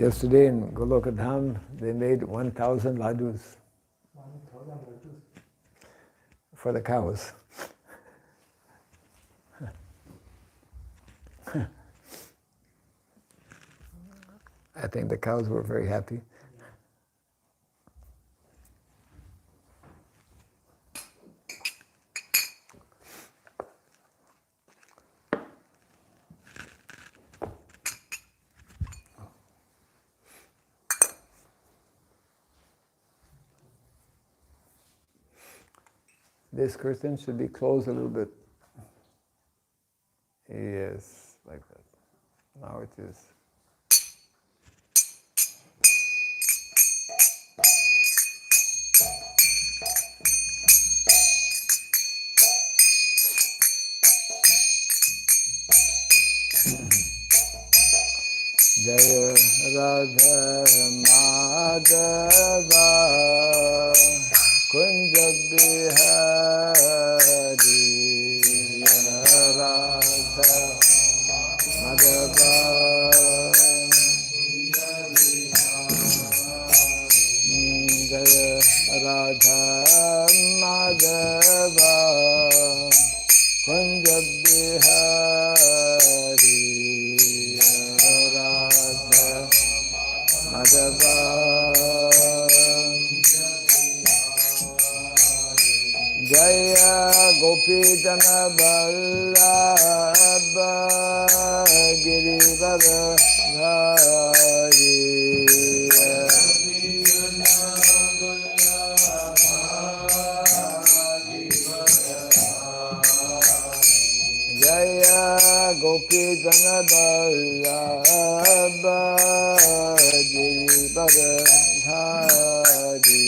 Yesterday in Golokadham, they made 1,000 ladus 1,000 laddus. for the cows. I think the cows were very happy. This curtain should be closed a little bit. Yes, like that. Now it is. Jaya Radha Madhava Kunja Bihari Radha Madhava Jaya Radha Madhava Kunja Bihari Madhava Jaya Gopi Jana Vallabha Girivara Dhari Jaya Gopi Jana Vallabha Girivara Dhari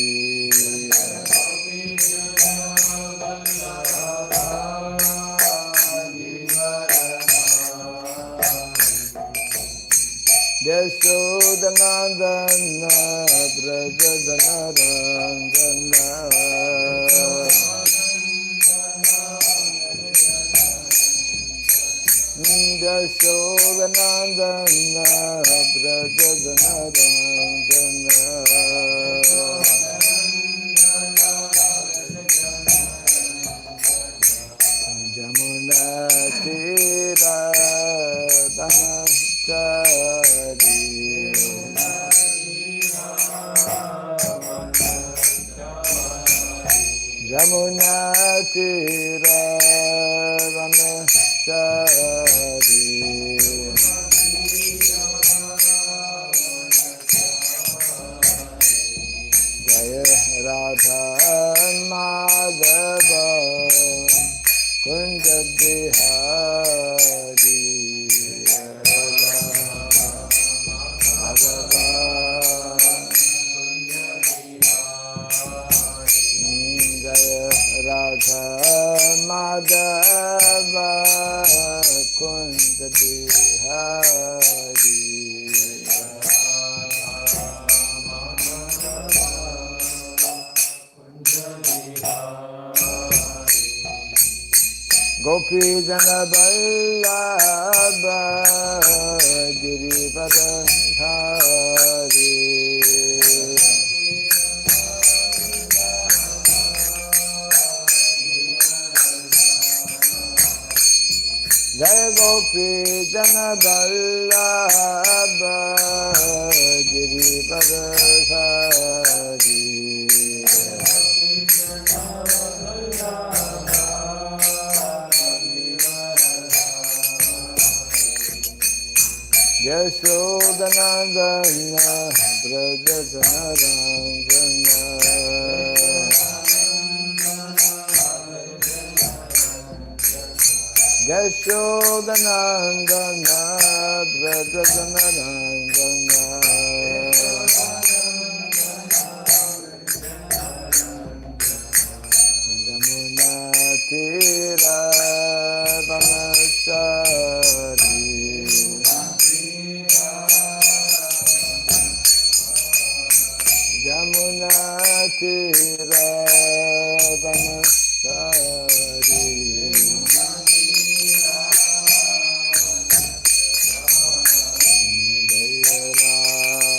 Yashodanandana Brajadanarandana Yashodanandana Brajadanarandana Jamuna Tira Danachari Jamuna Tira Danachari Jaya Radha Madhava Kunja Bihari Madhava Jaya Radha Madhava Kunja Bihari Gopi Jana Vallabha Girivara Dhari Jaya Gopi Jana Vallabha Girivara Dhari Yashodanandana Brajadanarandana Yashodanandana Brajadanarandana Jamuna Tira Danachari Jamuna Tira Danachari Jaya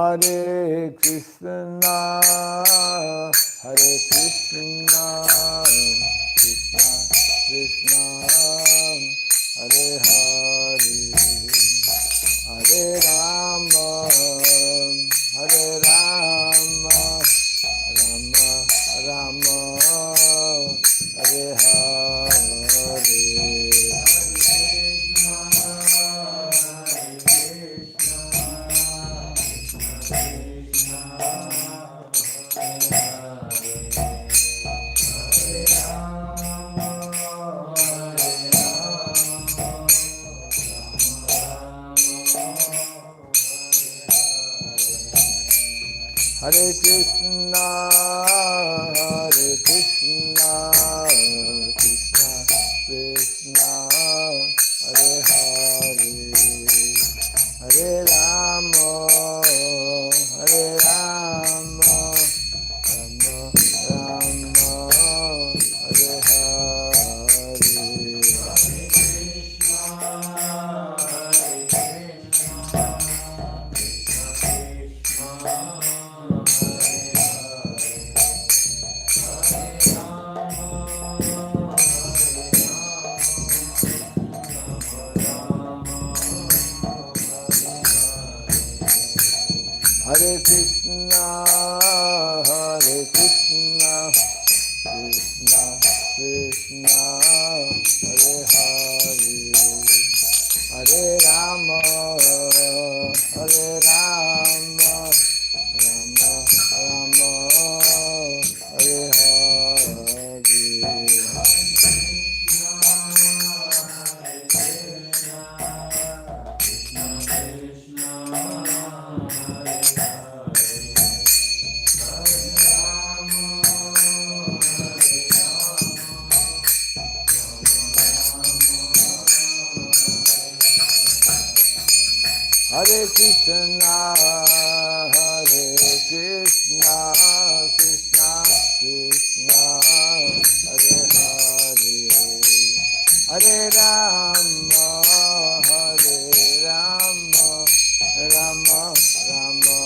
Hare Krishna, Hare Krishna, Krishna Krishna, Hare Hare, Hare Rama, Hare Rama, Rama Rama, Hare Hare. Hare Krishna, Hare Krishna, Krishna Krishna, Hare Hare, Hare Rama, Hare Rama, Rama Rama, Hare Hare Krishna, Hare Krishna, Krishna Krishna, Hare Hare, Hare Rama, Hare Rama, Rama Rama, Hare Hare Krishna, Hare Krishna, Krishna Krishna, Hare Hare, Hare Rama, Hare Rama, Rama Rama,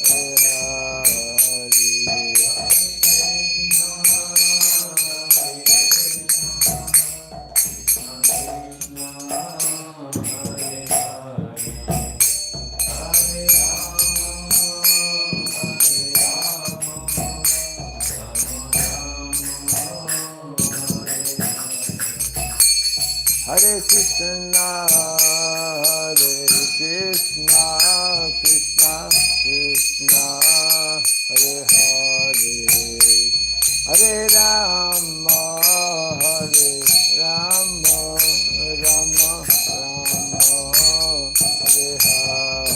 Hare Hare Krishna, Hare Krishna, Krishna Krishna, Hare Hare, Hare Rama, Hare Rama, Rama Rama, Hare Hare.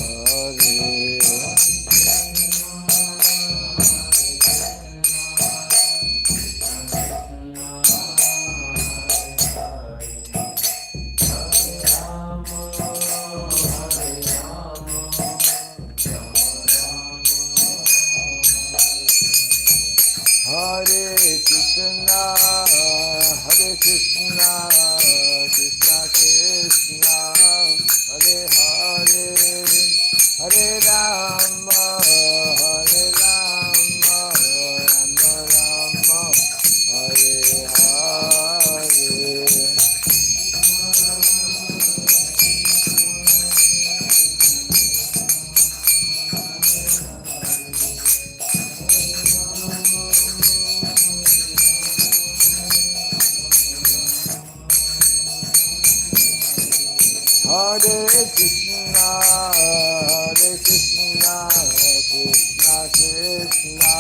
Hare Krishna, Hare Krishna, Krishna Krishna, Hare Hare, Hare Rama, Hare Rama, Rama Rama, Hare Hare. Hare Krishna, Hare Krishna, Krishna Krishna,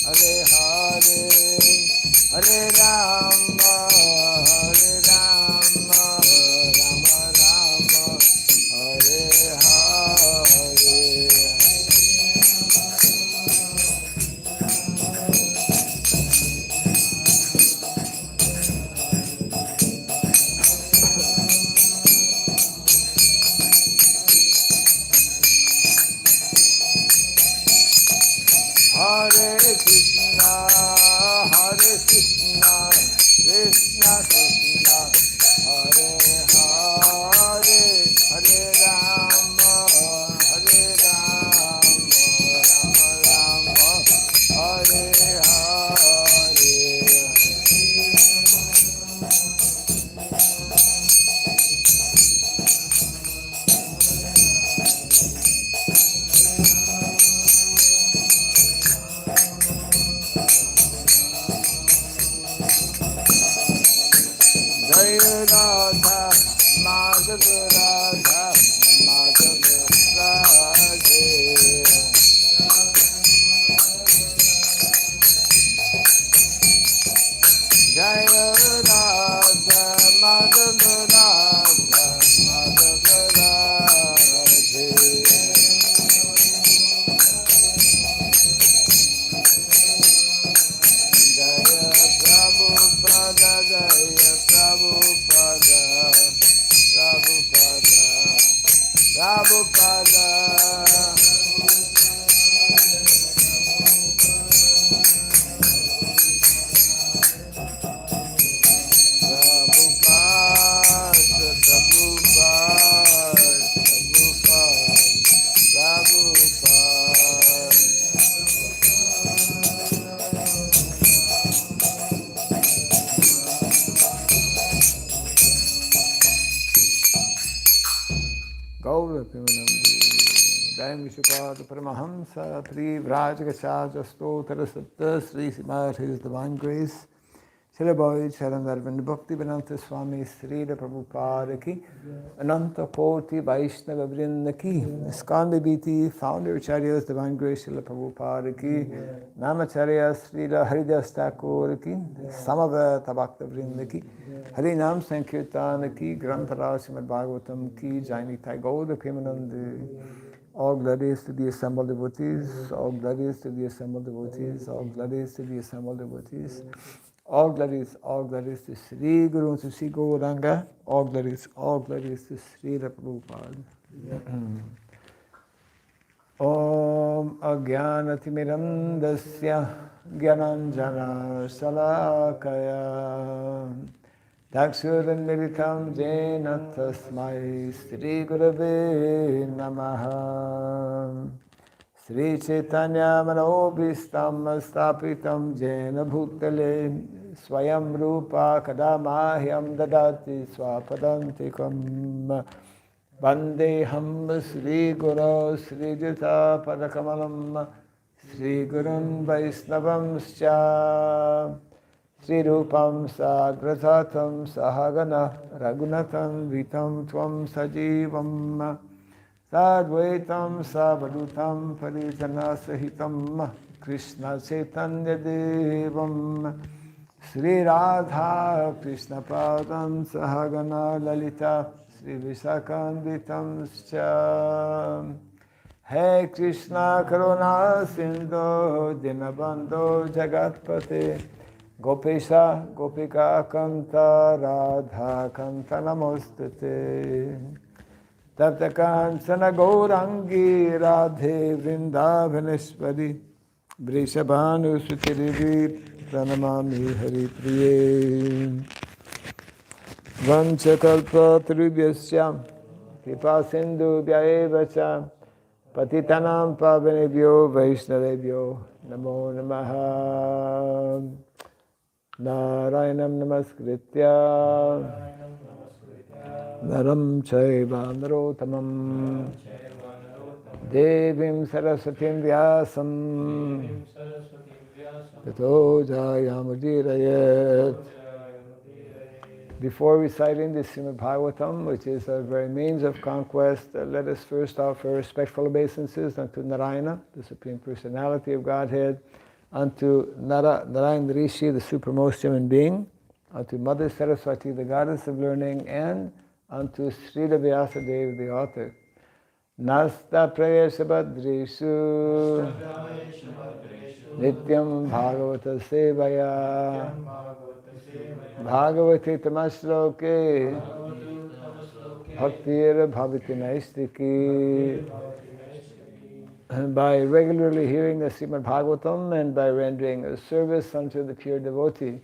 Hare Hare, Hare Rama, Hare Rama, Rama Rama, Hare Hare. Hare Krishna, Hare Krishna, Krishna Krishna, Hare Hare, Hare Rama, Hare Rama. Hare Jaya Radha Madhava Radha Madhava Radhe Jaya Radha Madhava Radha Madhava Radhe Jaya Prabhupada Jaya Prabhupada Prabhupada Prabhupada Gaura Pimanandi Jai Vishupad Paramahamsa Pri Vrajagachaja Stotra Satta Sri Siddhar His Divine Grace Srila Bhai Charandarvind Bhakti Vedanta Swami Srila Prabhupada Ki Ananta Koti Vaishnava Vrinda Ki Skanda Biti Founder Acharyas Divine Grace Srila Prabhupada Ki Namacharya Srila Haridas Thakur Ki Samaveta Bhakta Vrinda Ki Hari Nam Sankirtan Ki Grantara Srimad Bhagavatam Ki Jaini Thai Gauda Premanand all glories to the assembled devotees, all glories to the assembled devotees, all glories to the assembled devotees. All glories to Sri Guru, to Sri Gauranga, all glories to Sri Prabhupada. Om Agyanatimirandasya Gyananjana Salakaya Daksuranmiritam Jena Tasmai Sri Gurave Namaha Sri Chaitanya Manobhistam Stapitam Jena Bhutale Swayam Rupa Kadamahyam Dadati Swapadantikam Vandeham Sri Guru Sri Jita Padakamalam Sri Gurun Vaisnavamscha Sri Rupam Sagrasatam Sahagana Raghunatam Vitam Tvam Sajivam Sadvaitam Savadutam Parijana Sahitam Krishna Chaitanya Devam Sri Radha Krishna Padam Sahagana Lalita Sri Visakanditam Scha He Krishna Karuna Sindhu Dinabandhu Jagatpate Gopesha Gopika Kanta Radha Kanta Namostate Taptakansana Gaurangi Radhe Vrindavaneshwari Vrishabhanu Sutirivi Pranamami Hari Priye Vanchakalpa Trubhyasya Kripa Sindhu Vyaevacha Patitanam Pavanebhyo Vaishnavebhyo Namo Namaha Narayanam Namaskritya Naram Chaiva Narotamam Devim Saraswatim Vyasam Tato Jayamudhirayat. Before reciting the Srimad Bhagavatam, which is our very means of conquest, let us first offer respectful obeisances unto Narayana, the Supreme Personality of Godhead, unto Narayana Rishi, the supremmost human being, unto Mother Saraswati, the goddess of learning, and unto Srila Vyasadeva, the author. Nasta Prayesha Badrishu Nityam Bhagavata Sevaya Bhagavati Tamasloke Bhaktir Bhavati Naistiki. By regularly hearing the Srimad Bhagavatam and by rendering a service unto the pure devotee,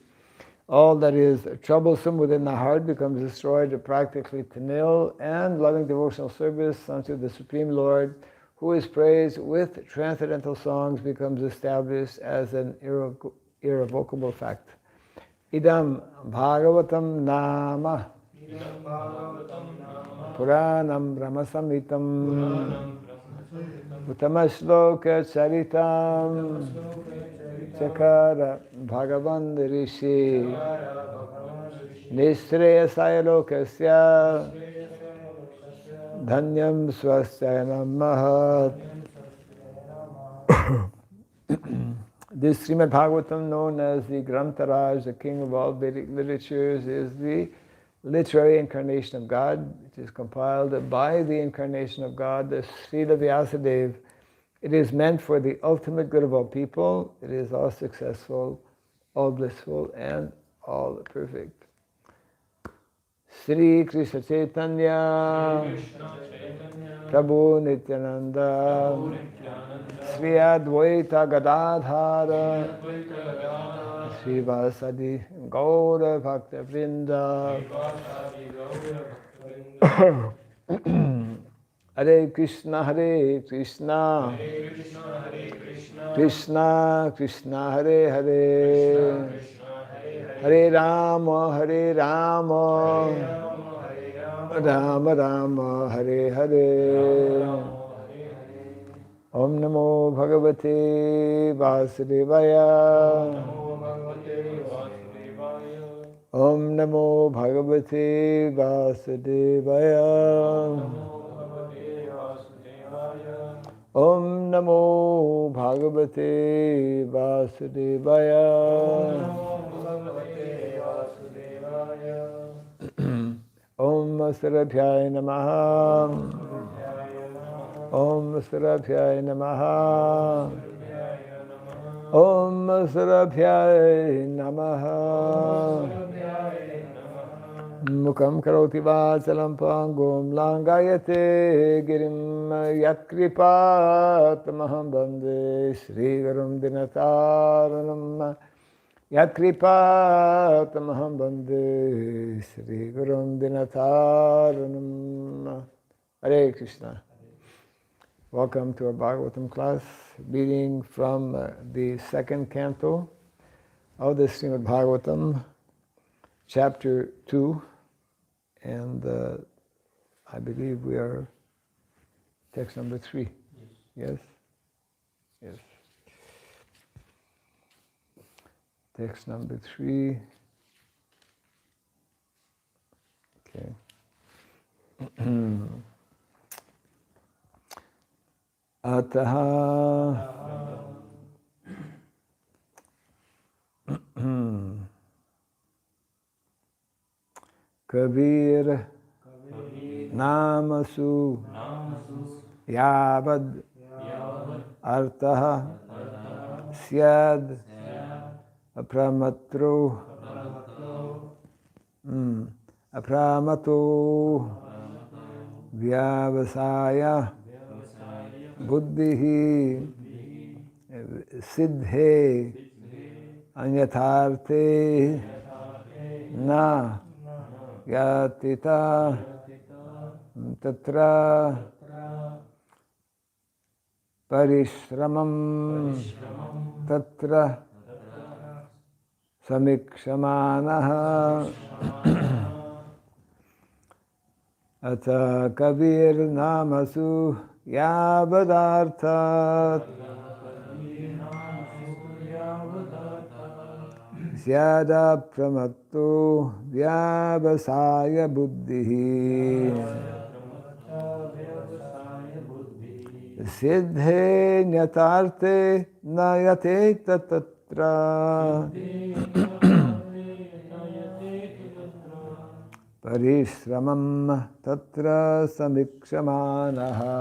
all that is troublesome within the heart becomes destroyed practically to nil, and loving devotional service unto the Supreme Lord, who is praised with transcendental songs becomes established as an irrevocable fact. Idam Bhagavatam Nama Puranam Brahmasamitam Utamashloka Charitam Chakara Bhagavan Rishi Nishreyasaya Lokasya Dhanyam Swastyanam Mahat. This Srimad Bhagavatam, known as the Grantaraj, the king of all Vedic literatures, is the literary incarnation of God. It is compiled by the incarnation of God, the Srila Vyasadeva. It is meant for the ultimate good of all people. It is all successful, all blissful, and all perfect. Sri Krishna Chaitanya Prabhu Nityananda Sri Advaita Gadadhara Sri Vasadi Gaura Bhakta Vrinda Hare Krishna Hare Krishna Krishna Krishna Hare Hare Hare Rama Hare Rama Rama Rama Hare Hare. Om Namo Bhagavate Vasudevaya. Om Namo Bhagavate Vasudevaya. Om Namo Bhagavate Vasudevaya. Om Sarabhyaya Namaha. Om Sarabhyaya Namaha. Om Sarabhyaya Namaha. Mukam karoti vachalam pangum langayate girim yakripatamaham bande Shri Gurum Dinataranam yakripatamaham bande Shri Gurum Dinataranam. Hare Krishna. Welcome to our Bhagavatam class, reading from the second canto of the Srimad Bhagavatam, chapter 2, and I believe we are text number 3. Yes? Yes. Text number 3. Okay. Ataha Kabir Namasu Yavad Artaha Syad Apramatro Apramato Vyavasaya Buddhihi Siddhe Anyatarte Na Yatita Tatra Parishramam Tatra Samikshamanaha Ata Kabir Namasu Yavadarthat Syada Pramatto Vyavasaya Buddhihi Siddhe Nyatarte Nayate Tatra Parishramam Tatra Samikshamanaha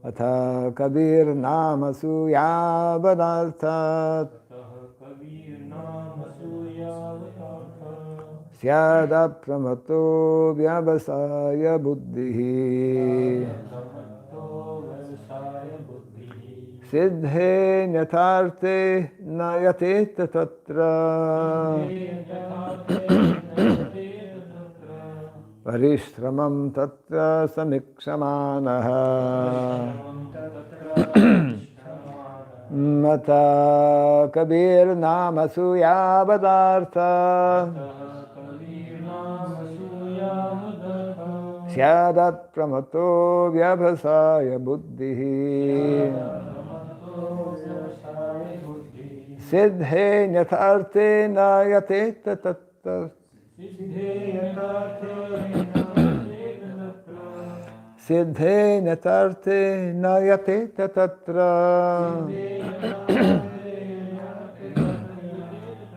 Atha Kabir Namasu Yavadarthat Syada Pramato Vyavasaya Buddhihi Siddhe Nyatarte Nayate Tatra Parishramam tatra samikshamaanaha. Mata kabir namasu yavadartha. Syadat pramato vyabhasaya buddhihi. Siddhe nyatarte nayate tattva. Siddhe nyatarte nayate tatra.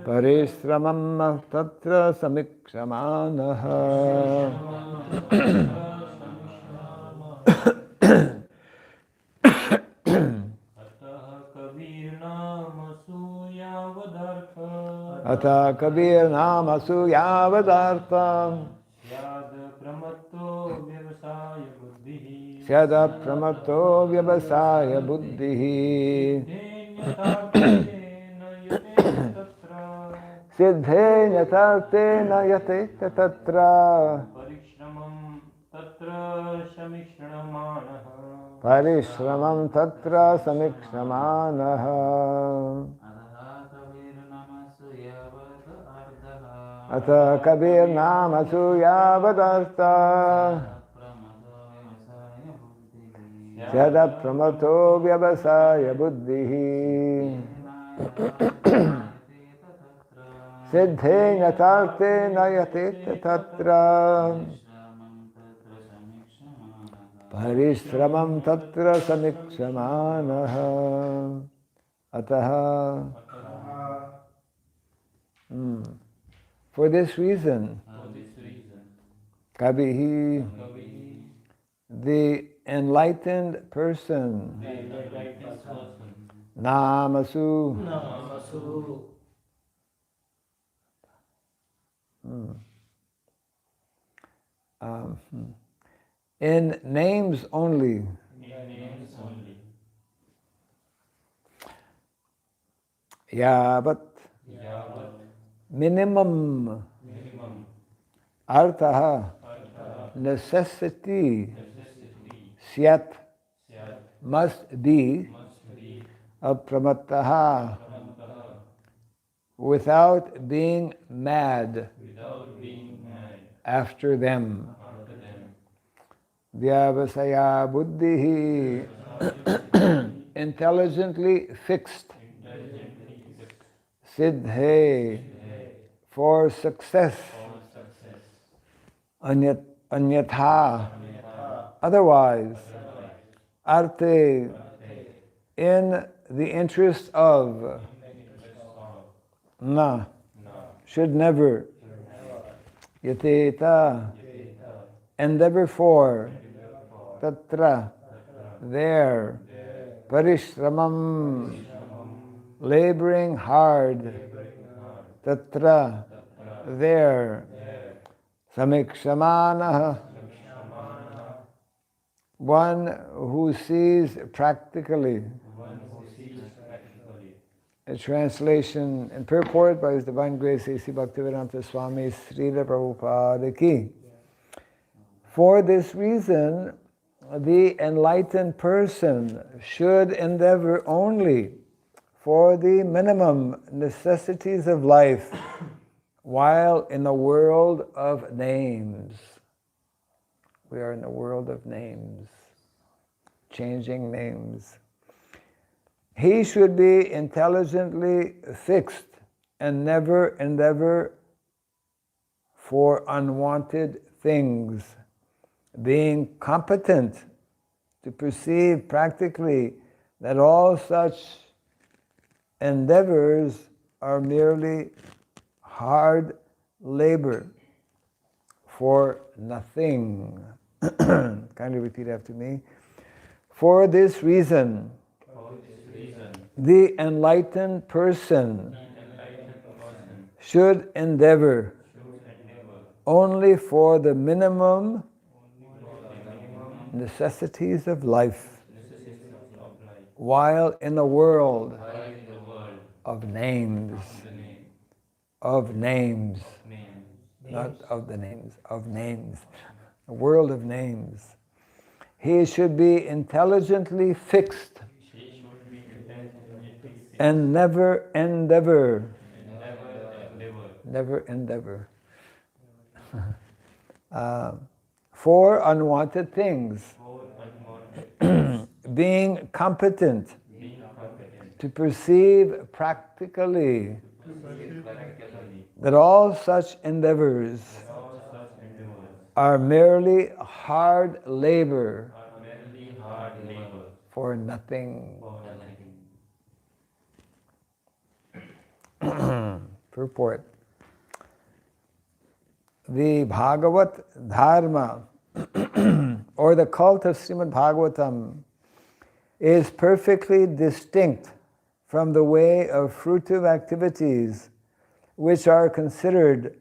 Parishramam tatra samikshamaanaha. Ata kabir namasu yavadartha. Syada pramato vyavasaya buddhihi. Siddhe nyatarte nayate tatra. Parishramam tatra samikshamaanaha. Ata kabir namasu yavadartha. Syada pramato vyavasaya buddhihi. Siddhe nyatarte nayate tatra. Parishramam tatra samikshamaanaha. Ataha. For this reason, Kabihi, the enlightened person, Namasu, in names only, Yavat, minimum, Arthaha, necessity, Syat, must be, Apramattaha, without being mad after them. Vyavasaya buddhihi, intelligently fixed. Siddhe, for success. Anyatha, otherwise. Arte, in the interest of. Na, should never. Yateta, endeavor for. Tatra, there. Parishramam, laboring hard. Tatra, there. Samikshamanaha, one who sees practically. A translation and purport by His Divine Grace A.C. Bhaktivedanta Swami Srila Prabhupada Ki. For this reason, the enlightened person should endeavor only for the minimum necessities of life while in the world of names. We are in the world of names, changing names. He should be intelligently fixed and never endeavor for unwanted things, being competent to perceive practically that all such endeavors are merely hard labor for nothing. Kindly repeat after me. For this reason, the enlightened person should endeavor only for the minimum necessities of life while in the world of names. not of the names, of names, a world of names. He should be intelligently fixed and never endeavor. Never endeavor. For unwanted things. Being competent to perceive practically that all such endeavors are merely hard labor for nothing. Purport. The Bhagavat Dharma, or the cult of Srimad Bhagavatam, is perfectly distinct from the way of fruitive activities which are considered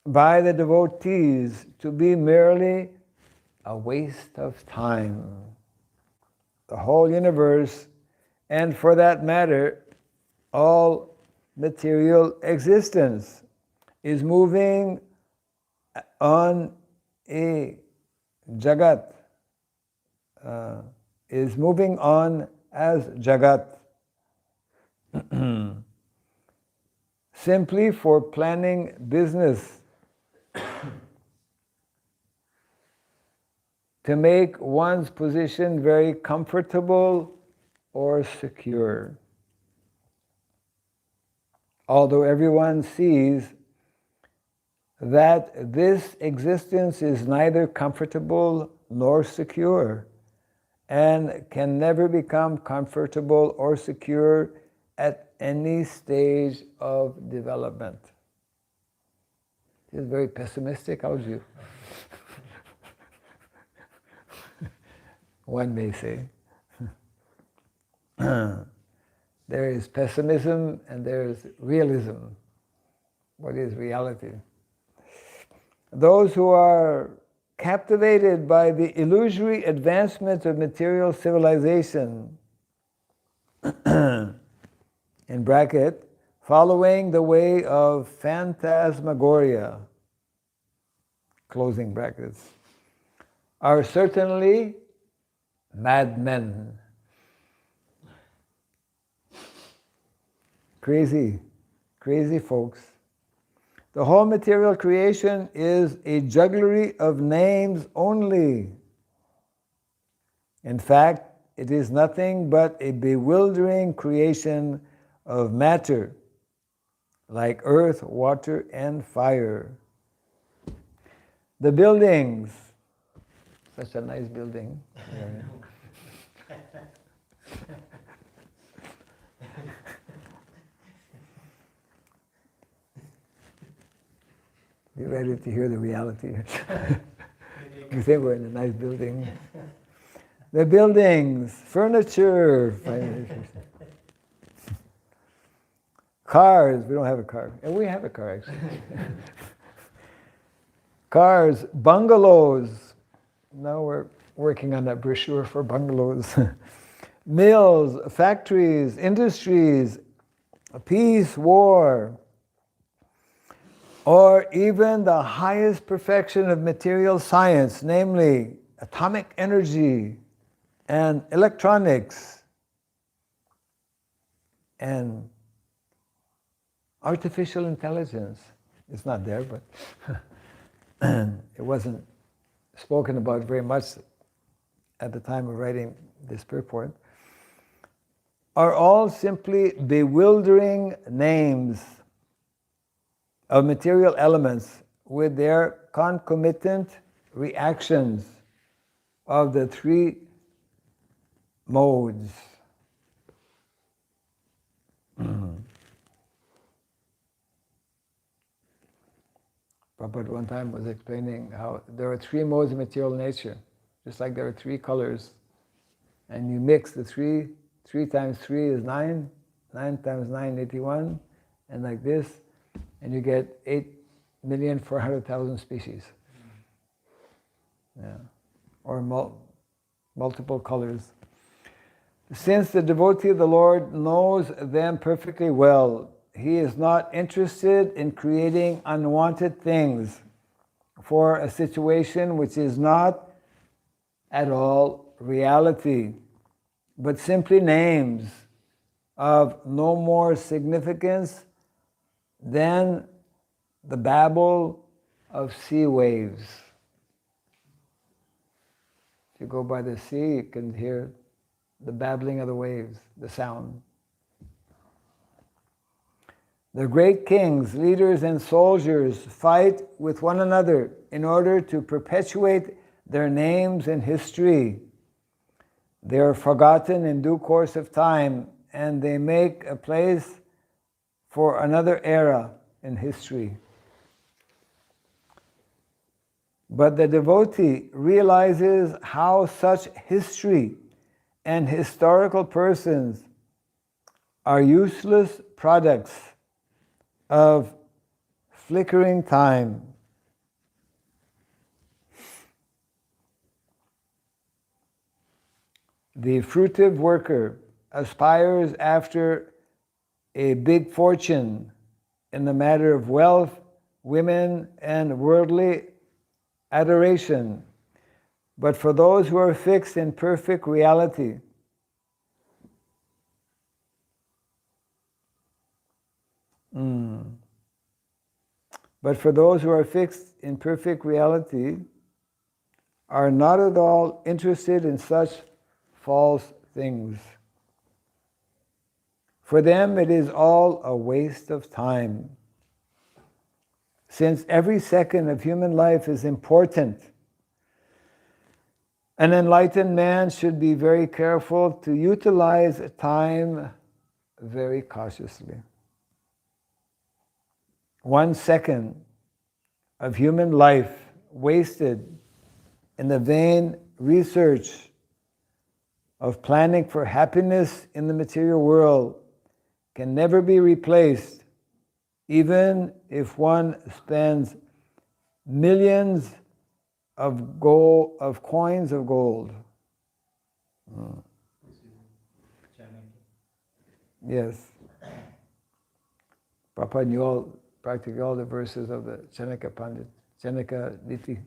by the devotees to be merely a waste of time. The whole universe, and for that matter, all material existence, is moving on a jagat, is moving on as jagat, simply for planning business, to make one's position very comfortable or secure. Although everyone sees that this existence is neither comfortable nor secure, and can never become comfortable or secure at any stage of development. It's very pessimistic, how's you? One may say. There is pessimism and there is realism. What is reality? Those who are captivated by the illusory advancement of material civilization, in bracket, following the way of phantasmagoria, closing brackets, are certainly madmen. Crazy folks. The whole material creation is a jugglery of names only. In fact, it is nothing but a bewildering creation of matter, like earth, water, and fire. The buildings, such a nice building. Be ready to hear the reality. You think we're in a nice building. The buildings, furniture, cars, we don't have a car. And we have a car, actually. Cars, bungalows. Now we're working on that brochure for bungalows. Mills, factories, industries, peace, war, or even the highest perfection of material science, namely atomic energy and electronics and artificial intelligence. It's not there, but it wasn't spoken about very much at the time of writing this purport, are all simply bewildering names of material elements with their concomitant reactions of the three modes. Prabhupada one time was explaining how there are three modes of material nature, just like there are three colors. And you mix the three times 3 is 9, 9 times 9, 81, and like this, and you get 8,400,000 species. Yeah. Or multiple colors. Since the devotee of the Lord knows them perfectly well, he is not interested in creating unwanted things for a situation which is not at all reality, but simply names of no more significance than the babble of sea waves. If you go by the sea, you can hear the babbling of the waves, the sound. The great kings, leaders, and soldiers fight with one another in order to perpetuate their names in history. They are forgotten in due course of time, and they make a place for another era in history. But the devotee realizes how such history and historical persons are useless products of flickering time. The fruitive worker aspires after a big fortune in the matter of wealth, women, and worldly adoration. But for those who are fixed in perfect reality, but for those who are fixed in perfect reality, are not at all interested in such false things. For them, it is all a waste of time. Since every second of human life is important, an enlightened man should be very careful to utilize time very cautiously. 1 second of human life wasted in the vain research of planning for happiness in the material world can never be replaced, even if one spends millions of coins of gold. Yes. Prabhupada knew practically all the verses of the Chanaka Pandit, Chanaka Niti.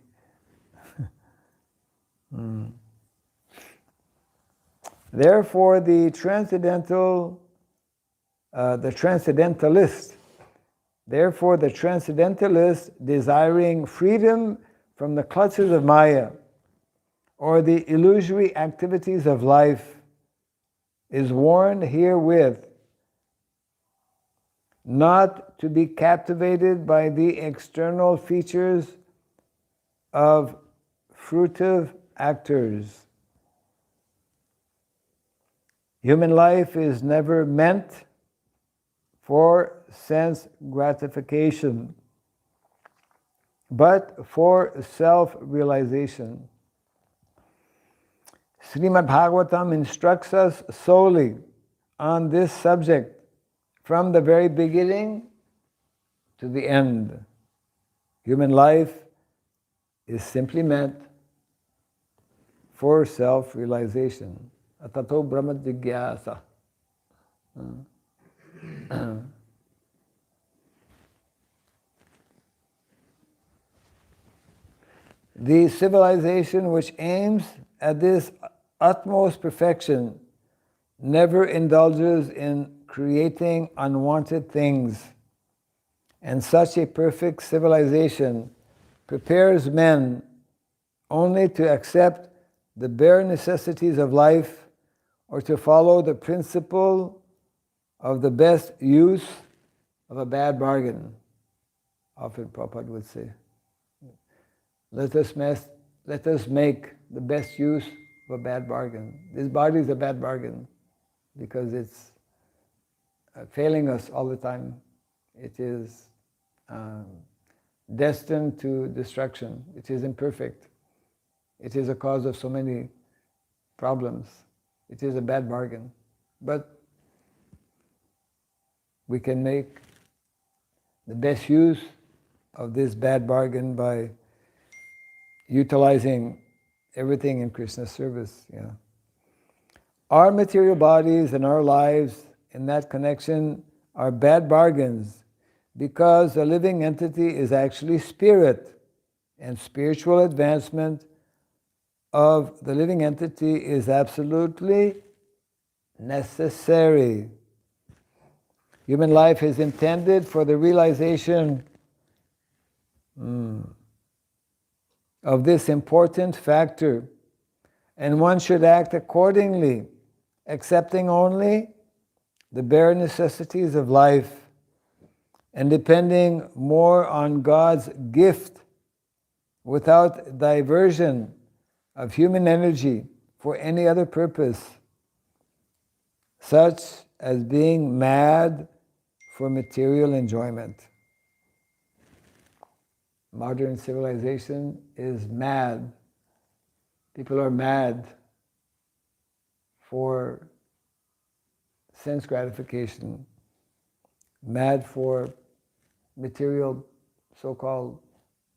Therefore, the transcendentalist, desiring freedom from the clutches of Maya or the illusory activities of life, is warned herewith not to be captivated by the external features of fruitive actors. Human life is never meant for sense gratification, but for self-realization. Srimad Bhagavatam instructs us solely on this subject from the very beginning to the end. Human life is simply meant for self-realization. Atato Brahma Jigyasa. The civilization which aims at this utmost perfection never indulges in creating unwanted things, and such a perfect civilization prepares men only to accept the bare necessities of life or to follow the principle of the best use of a bad bargain. Often Prabhupada would say, let us make the best use of a bad bargain. This body is a bad bargain because it's failing us all the time. It is destined to destruction. It is imperfect. It is a cause of so many problems. It is a bad bargain. But we can make the best use of this bad bargain by utilizing everything in Krishna's service. Our material bodies and our lives in that connection are bad bargains, because a living entity is actually spirit, and spiritual advancement of the living entity is absolutely necessary. Human life is intended for the realization of this important factor, and one should act accordingly, accepting only the bare necessities of life and depending more on God's gift without diversion of human energy for any other purpose, such as being mad for material enjoyment. Modern civilization is mad. People are mad for sense gratification, mad for material so-called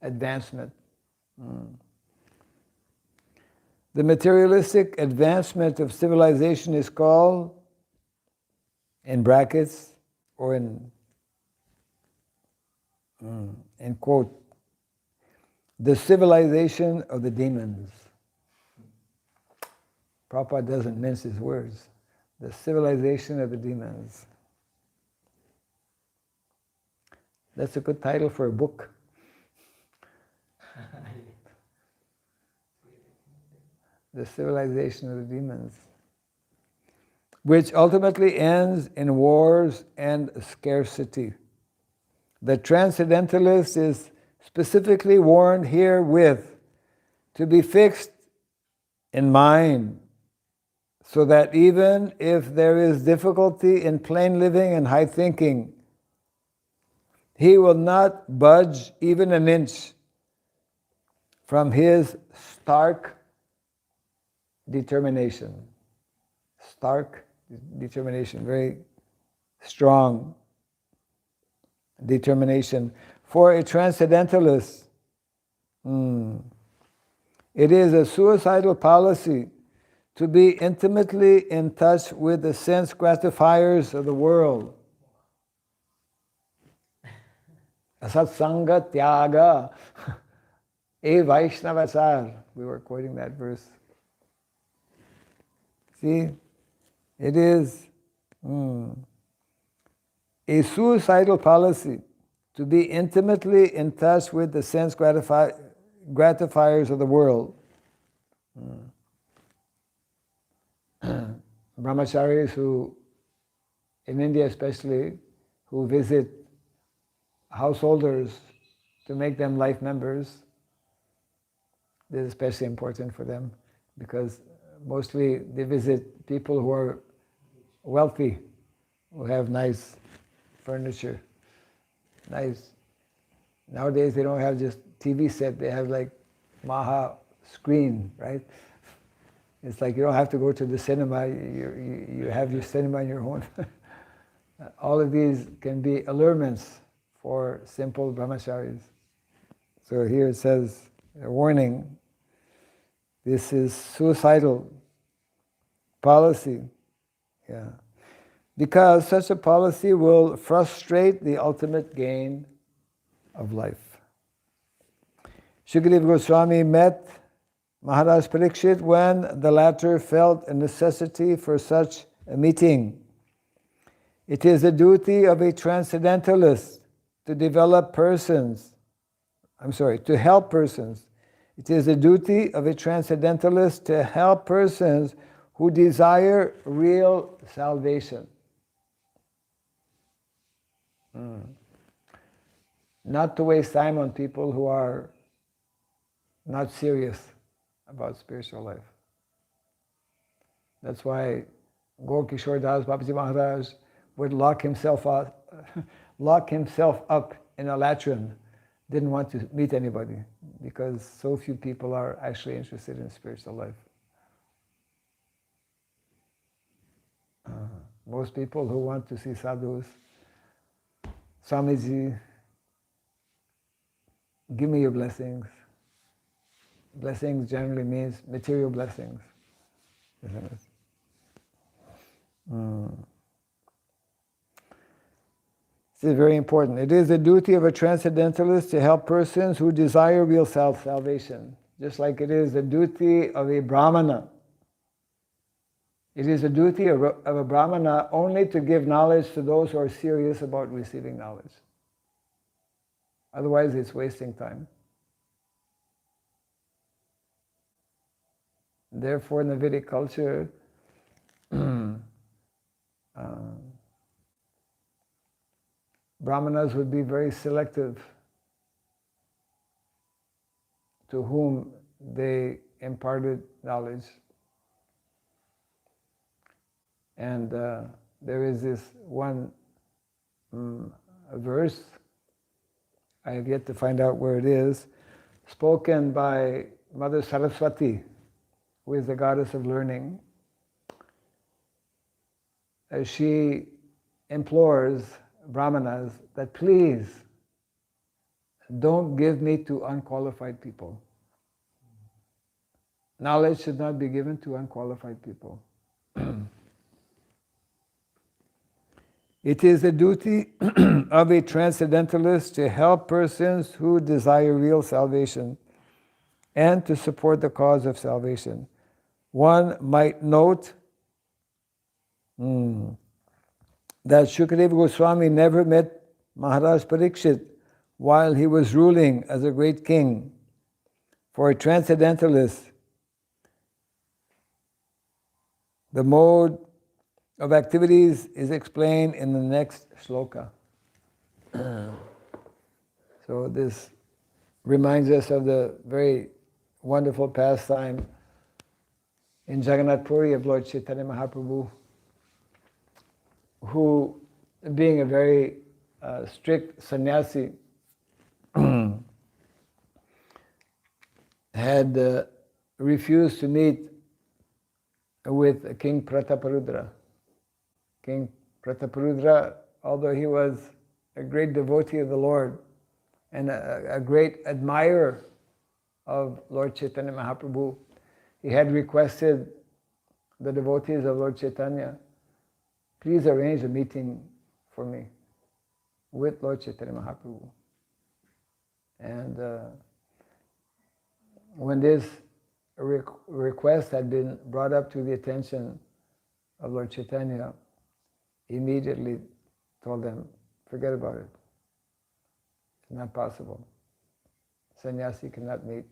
advancement. The materialistic advancement of civilization is called, in brackets or in quote, the civilization of the demons. Prabhupada doesn't mince his words. The civilization of the demons. That's a good title for a book. The civilization of the demons, which ultimately ends in wars and scarcity. The transcendentalist is specifically warned herewith to be fixed in mind, so that even if there is difficulty in plain living and high thinking, he will not budge even an inch from his stark determination. Stark determination, very strong determination. For a transcendentalist, it is a suicidal policy to be intimately in touch with the sense gratifiers of the world. Satsanga Tyaga E Vaishnavasar. We were quoting that verse. See, it is a suicidal policy to be intimately in touch with the sense gratifiers of the world. Brahmacharis who, in India especially, who visit householders to make them life members, this is especially important for them because mostly they visit people who are wealthy, who have nice furniture, nice. Nowadays they don't have just TV set, they have like Maha screen, right? It's like you don't have to go to the cinema, you have your cinema in your home. All of these can be allurements for simple brahmacharis. So here it says, a warning, this is suicidal policy. Yeah. Because such a policy will frustrate the ultimate gain of life. Shukadeva Goswami met Maharaj Parikshit when the latter felt a necessity for such a meeting. It is the duty of a transcendentalist to help persons. It is the duty of a transcendentalist to help persons who desire real salvation. Not to waste time on people who are not serious about spiritual life. That's why Gaur Kishore Das Babaji Maharaj would lock himself up in a latrin, didn't want to meet anybody because so few people are actually interested in spiritual life. Most people who want to see sadhus, Swamiji, give me your blessings. Blessings generally means material blessings, isn't it? This is very important. It is the duty of a transcendentalist to help persons who desire real self-salvation, just like it is the duty of a brahmana. It is the duty of a brahmana only to give knowledge to those who are serious about receiving knowledge. Otherwise, it's wasting time. Therefore, in the Vedic culture, brahmanas would be very selective to whom they imparted knowledge. And there is this one verse, I have yet to find out where it is, spoken by Mother Saraswati, who is the goddess of learning, as she implores brahmanas that please don't give me to unqualified people. Knowledge should not be given to unqualified people. It is the duty of a transcendentalist to help persons who desire real salvation and to support the cause of salvation. One might note that Shukadeva Goswami never met Maharaj Parikshit while he was ruling as a great king. For a transcendentalist, the mode of activities is explained in the next shloka. So this reminds us of the very wonderful pastime in Jagannath Puri of Lord Chaitanya Mahaprabhu, who, being a very strict sannyasi, had refused to meet with King Prataparudra. King Prataparudra, although he was a great devotee of the Lord and a great admirer of Lord Chaitanya Mahaprabhu, he had requested the devotees of Lord Chaitanya, please arrange a meeting for me with Lord Chaitanya Mahaprabhu. And when this request had been brought up to the attention of Lord Chaitanya, he immediately told them, forget about it. It's not possible. Sannyasi cannot meet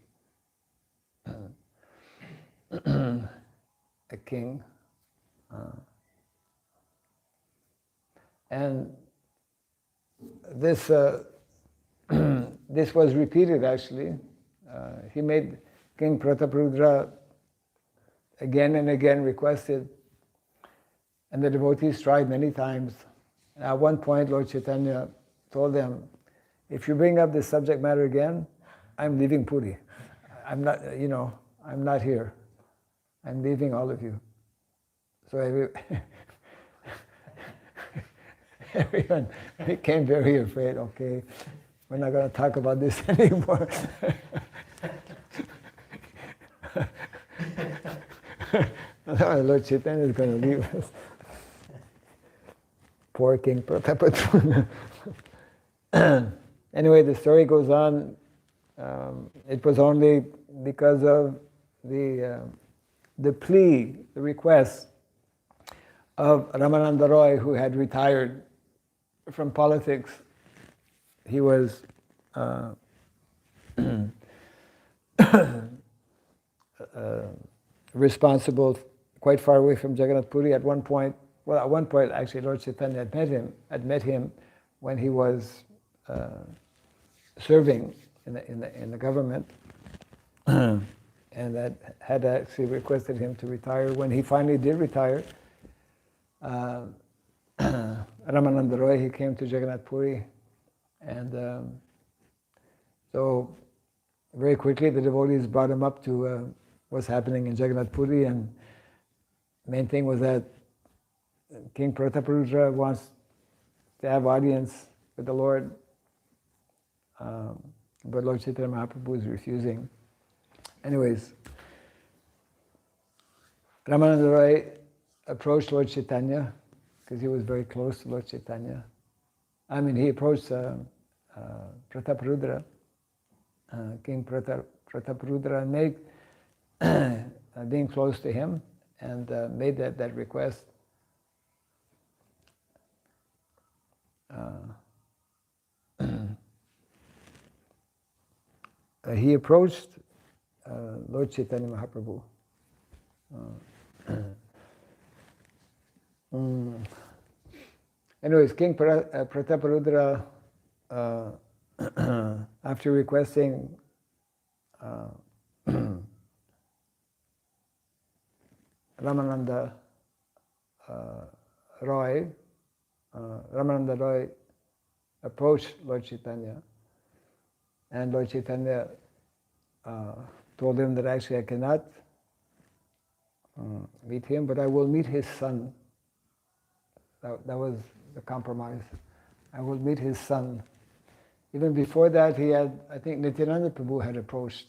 a king. And this this was repeated actually. He made King Prataparudra again and again requested, and the devotees tried many times. And at one point, Lord Chaitanya told them, if you bring up this subject matter again, I'm leaving Puri. I'm not, I'm not here. I'm leaving all of you. So everyone became very afraid. Okay, we're not going to talk about this anymore. Lord Chaitanya is going to leave us. Poor King Prataparudra. Anyway, the story goes on. It was only because of the plea, the request of Ramananda Roy, who had retired from politics. He was responsible, quite far away from Jagannath Puri at one point. Well, at one point, actually, Lord Chaitanya had met him when he was serving in the government, and that had actually requested him to retire. When he finally did retire, Ramananda Roy, he came to Jagannath Puri, and so very quickly the devotees brought him up to what's happening in Jagannath Puri, and the main thing was that King Prataparudra wants to have audience with the Lord, but Lord Chaitanya Mahaprabhu is refusing. Anyways, Ramananda Roy approached Lord Chaitanya, because he was very close to Lord Chaitanya, he approached Prataparudra, King Prataparudra, and being close to him, and made that request. He approached Lord Chaitanya Mahaprabhu. Anyways, King Prataparudra, after requesting Ramananda Roy, Ramananda Roy approached Lord Chaitanya, and Lord Chaitanya told him that actually I cannot meet him, but I will meet his son. That was the compromise. I will meet his son. Even before that, he had, I think Nityananda Prabhu had approached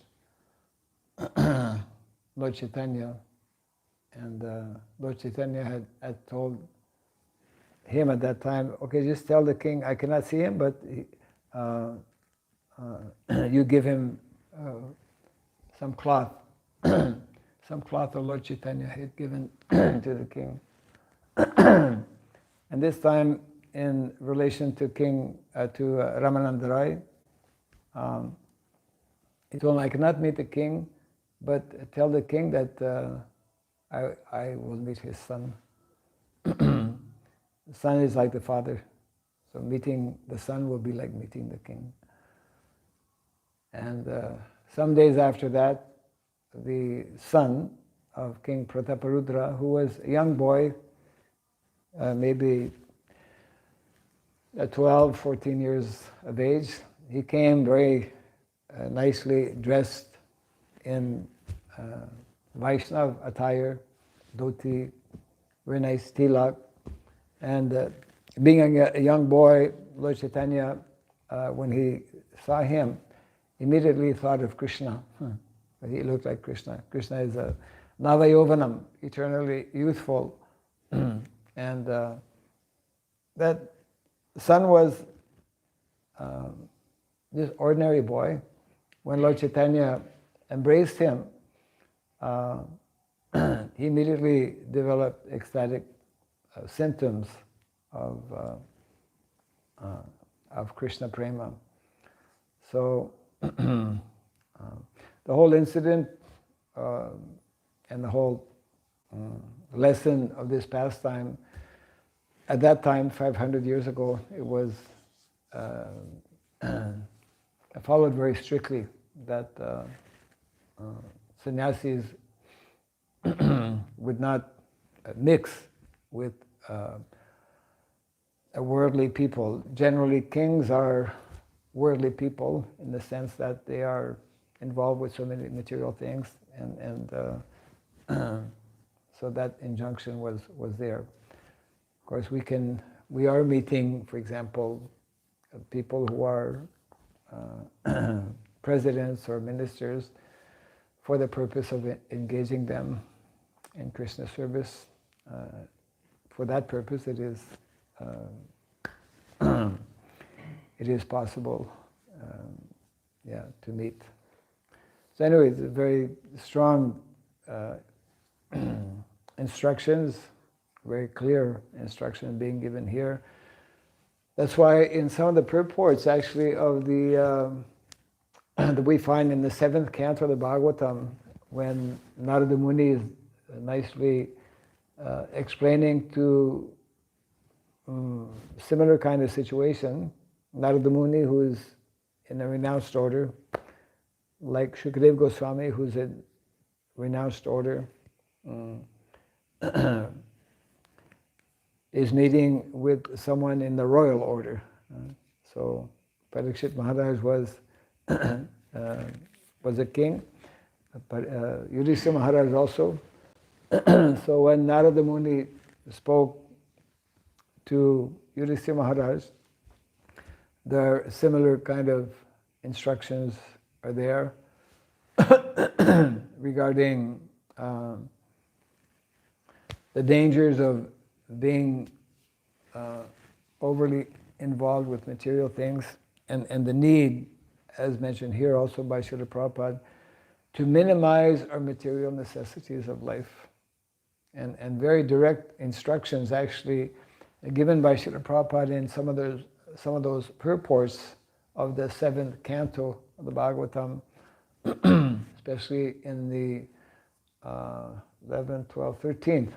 Lord Chaitanya, and Lord Chaitanya had told him at that time, okay, just tell the king I cannot see him, but you give him some cloth, some cloth of Lord Chaitanya had given to the king. And this time, in relation to Ramananda Rai, he told him, I cannot meet the king, but tell the king that I will meet his son. The son is like the father, so meeting the son will be like meeting the king. And some days after that, the son of King Prataparudra, who was a young boy, maybe 12, 14 years of age, he came very nicely dressed in Vaishnav attire, dhoti, very nice tilak. And being a young boy, Lord Chaitanya, when he saw him, immediately thought of Krishna. He looked like Krishna. Krishna is a Navayovanam, eternally youthful. And that son was this ordinary boy. When Lord Chaitanya embraced him, he immediately developed ecstatic symptoms of Krishna prema. So the whole incident and the whole lesson of this pastime, at that time, 500 years ago, it was followed very strictly, that sannyasis would not mix with worldly people. Generally, kings are worldly people in the sense that they are involved with so many material things, and so that injunction was there. Of course, we are meeting, for example, people who are presidents or ministers for the purpose of engaging them in Krishna service. For that purpose, it is possible, to meet. So anyway, it's a very strong instructions, very clear instruction being given here. That's why in some of the purports, actually, of the that we find in the 7th canto of the Bhagavatam, when Narada Muni is nicely explaining to similar kind of situation, Narada Muni, who is in a renounced order, like Shukadeva Goswami, who's in renounced order, is meeting with someone in the royal order. So Parikshit Maharaj was a king, but Yudhishthira Maharaj also. So when Narada Muni spoke to Yudhishthira Maharaj, there are similar kind of instructions are there regarding the dangers of being overly involved with material things, and the need, as mentioned here also by Srila Prabhupada, to minimize our material necessities of life. And very direct instructions actually given by Srila Prabhupada in some of those purports of the 7th canto of the Bhagavatam, especially in the 11th, 12th,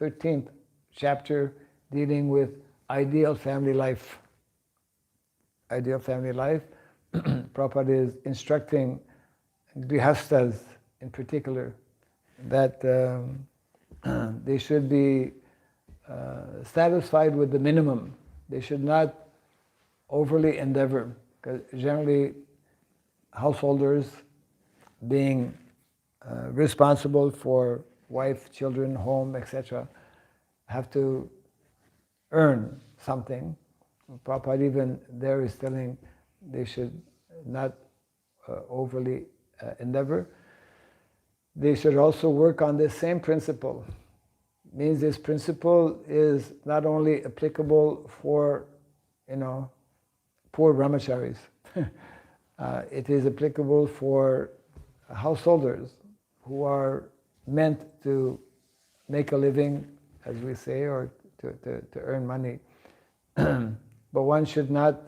13th chapter dealing with ideal family life. Ideal family life. Prabhupada is instructing grihastas in particular that they should be satisfied with the minimum. They should not overly endeavor, because generally householders, being responsible for wife, children, home, etc., have to earn something. Prabhupada even there is telling they should not overly endeavor. They should also work on this same principle. Means this principle is not only applicable for, poor brahmacharis. It is applicable for householders who are meant to make a living, as we say, or to earn money. But one should not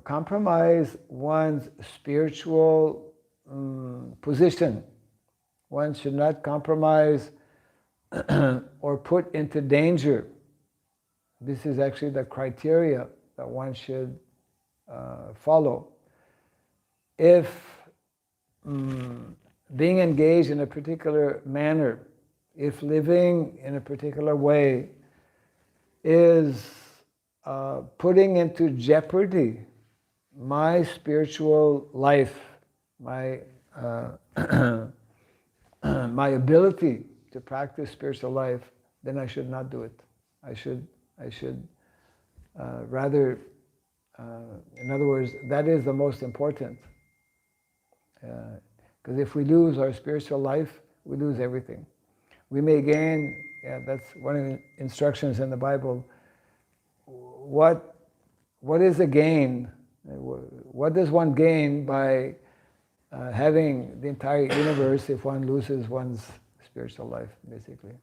compromise one's spiritual position. One should not compromise or put into danger. This is actually the criteria that one should follow. If being engaged in a particular manner, if living in a particular way is putting into jeopardy my spiritual life, my my ability to practice spiritual life, then I should not do it. I should rather, in other words, that is the most important. Because if we lose our spiritual life, we lose everything. We may gain, that's one of the instructions in the Bible. What is the gain? What does one gain by having the entire universe if one loses one's spiritual life, basically?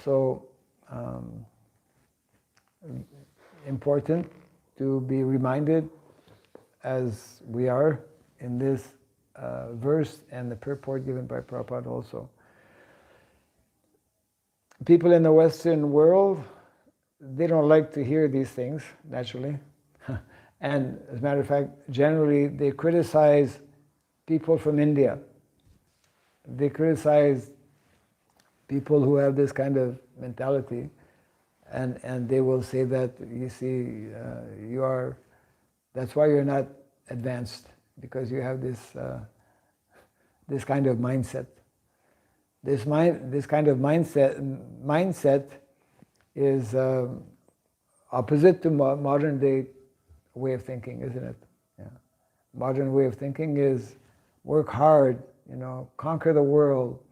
So, important to be reminded, as we are in this verse and the purport given by Prabhupada also. People in the Western world, they don't like to hear these things, naturally. And as a matter of fact, generally they criticize people from India. They criticize people who have this kind of mentality, and they will say that, you see, that's why you're not advanced, because you have this kind of mindset. This kind of mindset is opposite to modern day way of thinking, isn't it? Yeah. Modern way of thinking is work hard, conquer the world,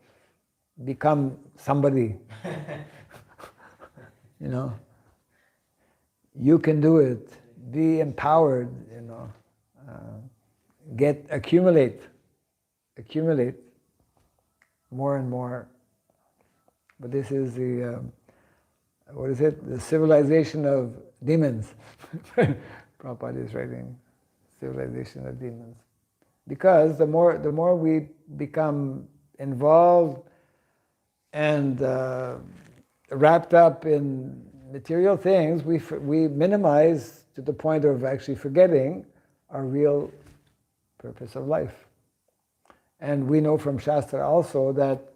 become somebody. You can do it. Be empowered. Accumulate more and more. But this is the the civilization of demons. Prabhupada is writing civilization of demons, because the more we become involved and wrapped up in material things, we minimize to the point of actually forgetting our real purpose of life. And we know from Shastra also that,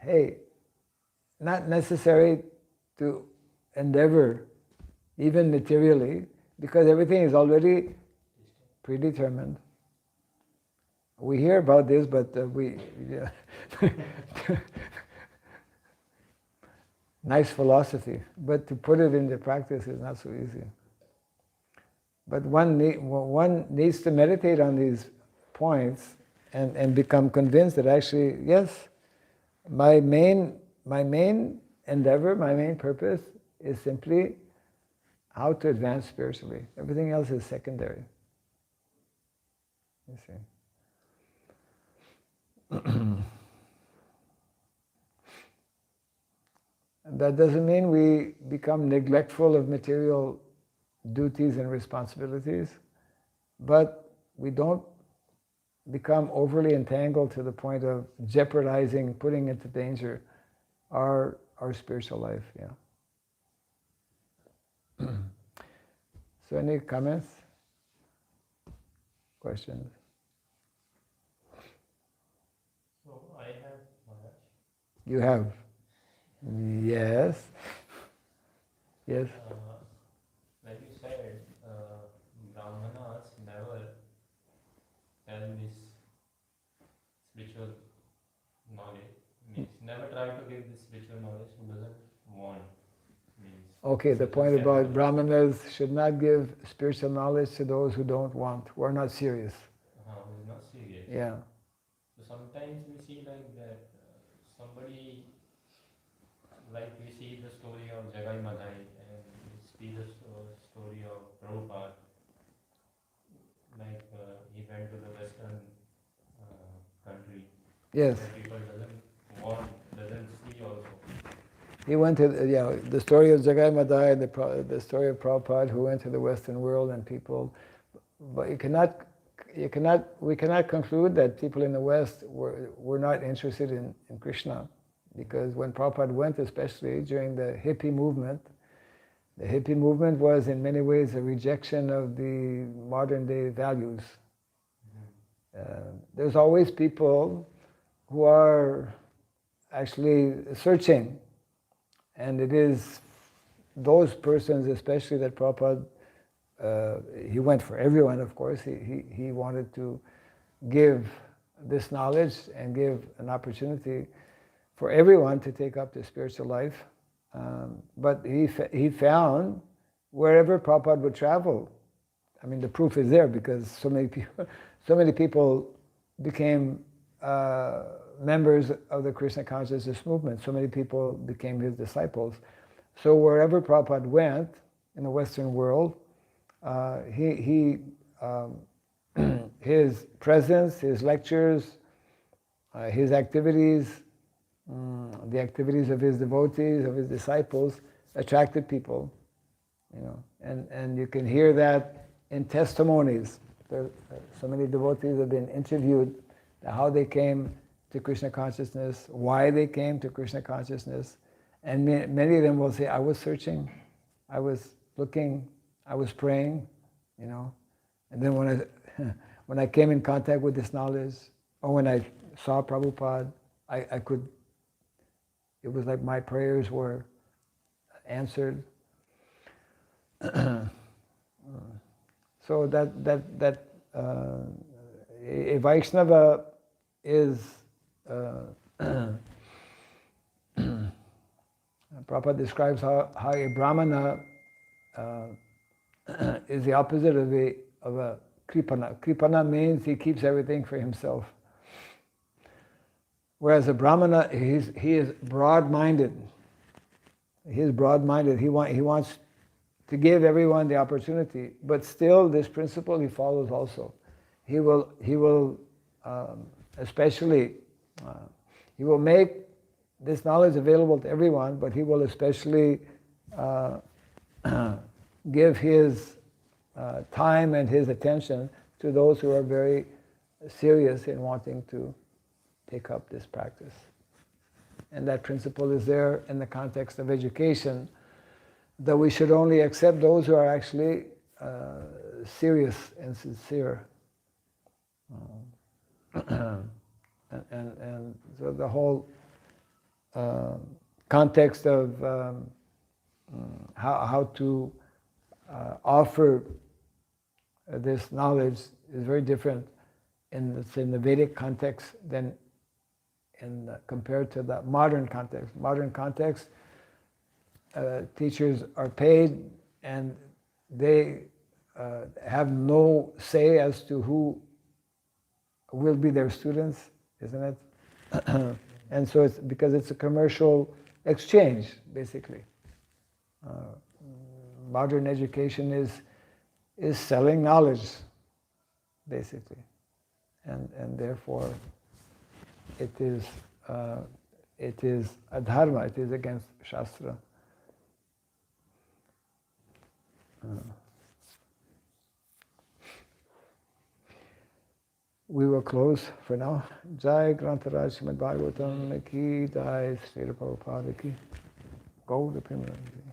hey, not necessary to endeavor even materially, because everything is already predetermined. We hear about this, but nice philosophy, but to put it into practice is not so easy. But one needs to meditate on these points and become convinced that actually, yes, my main endeavor, my main purpose is simply how to advance spiritually. Everything else is secondary. You see. That doesn't mean we become neglectful of material duties and responsibilities, but we don't become overly entangled to the point of jeopardizing, putting into danger our spiritual life. Yeah. So any comments? Questions? So I have Maharaj. You have? Yes. Yes. Like you said, Brahmanas never tell this spiritual knowledge. Means never try to give this spiritual knowledge who doesn't want. Means Okay, the point about Brahmanas should not give spiritual knowledge to those who don't want, who are not serious. who is not serious. Yeah. So sometimes we see like that somebody, like we see the story of Jagai Madhai and we see the story of Prabhupada. Like he went to the Western country. Yes. Where people doesn't see also. He went to, the story of Jagai Madhai and the story of Prabhupada who went to the Western world and people, but we cannot conclude that people in the West were not interested in Krishna, because when Prabhupada went, especially during the hippie movement was in many ways a rejection of the modern day values. There's always people who are actually searching, and it is those persons especially that Prabhupada, he went for everyone, of course. He wanted to give this knowledge and give an opportunity for everyone to take up the spiritual life. But he found wherever Prabhupada would travel, I mean the proof is there because so many people became members of the Krishna consciousness movement. So many people became his disciples. So wherever Prabhupada went in the Western world, his presence, his lectures, his activities, the activities of his devotees, of his disciples, attracted people, and you can hear that in testimonies. So many devotees have been interviewed, how they came to Krishna consciousness, why they came to Krishna consciousness, and many of them will say, I was searching, I was looking, I was praying, and then when I came in contact with this knowledge, or when I saw Prabhupada, I could, it was like my prayers were answered. So that a Vaishnava is Prabhupada describes how a Brahmana is the opposite of a Kripana. Kripana means he keeps everything for himself. Whereas a Brahmana, he is broad-minded. He is broad-minded. He wants to give everyone the opportunity, but still this principle he follows also. He will especially, he will make this knowledge available to everyone, but he will especially give his time and his attention to those who are very serious in wanting to take up this practice. And that principle is there in the context of education, that we should only accept those who are actually serious and sincere. And so the whole context of how to offer this knowledge is very different in the Vedic context than compared to the modern context. Modern context, teachers are paid and they have no say as to will be their students, isn't it? And so it's because it's a commercial exchange, basically. Modern education is selling knowledge, basically, and therefore it is adharma. It is against Shastra. We will close for now. Jai Grantaraj Srimad Bhagavatam ki, Jai Srila Prabhupada ki, Gaura Premanandi.